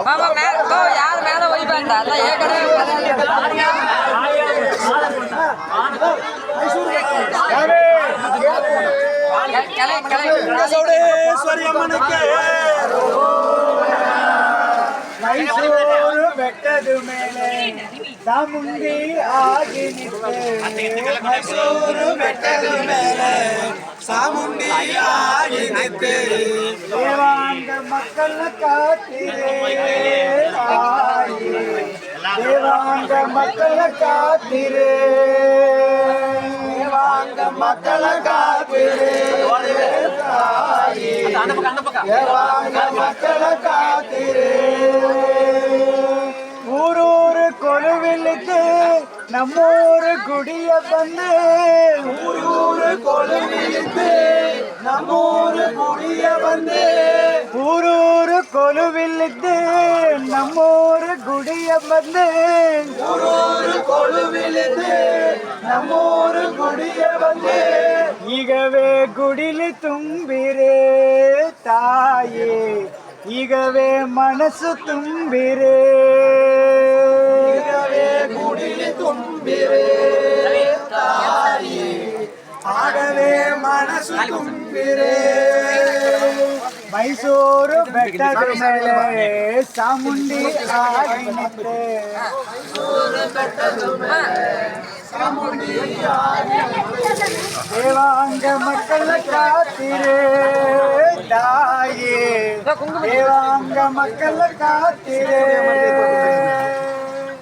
மாமா மேல யார் மேல ஒய்பாண்டா அதான் ஏற்கனவே சோடேஸ்வரி அம்மனுக்கு மைசூರು ಬೆಟ್ಟದ ಮೇಲೆ ಚಾಮುಂಡಿ ಆಗಿ ನಿಂತೆ ಮೈಸೂರು ಬೆಟ್ಟದ ಮೇಲೆ ಚಾಮುಂಡಿ ಆಗಿ ನಿಂತೆ ದೇವಾಂಗ ಮಕ್ಕಳ ಕಾತಿರೆ ದೇವಾಂಗ ಮಕ್ಕಳ ಕಾತಿರೆ ದೇವಾಂಗ ಮಕ್ಕಳ ಕಾತಿರೆ ದೇವಾಂಗ ಮಕ್ಕಳ ಕಾತಿರೆ ஊரூரு கொலுவிலுக்கு நம்மூரு குடிய வந்து ஊரூரு கொலுவிலுக்கு நம்மூரு குடிய வந்து ஊரூரு கொலுவிலுக்கு நம்மூரு குடிய வந்து ஊரூரு கொலுவிலுக்கு நம்மூரு குடிய வந்து ಈಗವೇ ಗುಡಿಲಿ ತುಂಬಿರೆ ತಾಯೇ ಈಗವೇ ಮನಸ್ಸು ತುಂಬಿರೆ ಈಗವೇ ಗುಡಿಲಿ ತುಂಬಿರೆ ತಾಯಿ ಆಗವೇ ಮನಸ್ಸು ತುಂಬಿರೆ ಮೈಸೂರು ಬೆಟ್ಟದ ಮೇಲೆ ಚಾಮುಂಡಿ ಆಗಿ ನಿಂತೆ ಮೈಸೂರು ಬೆಟ್ಟದ ಮೇಲೆ ಚಾಮುಂಡಿ ಆಗಿ ದೇವಾಂಗ ಮಕ್ಕಳ ಕಾತಿರೆ ತಾಯಿ ದೇವಾಂಗ ಮಕ್ಕಳ ಕಾತಿರೆ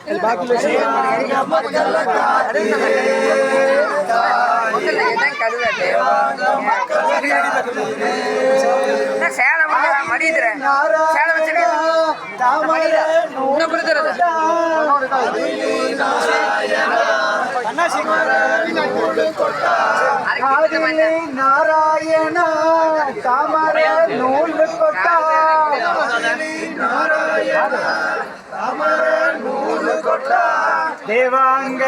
ದೇವಾಂಗ ಮಕ್ಕಳ ಕಾತಿರೆ ದೇವಾಂಗ ಮಕ್ಕಳ ಕಾತಿರೆ ನಾರಾಯಣ ಕಾಮರ ನೂಲು ಕೊಟ್ಟ ನಾರಾಯಣ ಕಾಮರ ನೂಲು ಕೊಟ್ಟ ದೇವಾಂಗ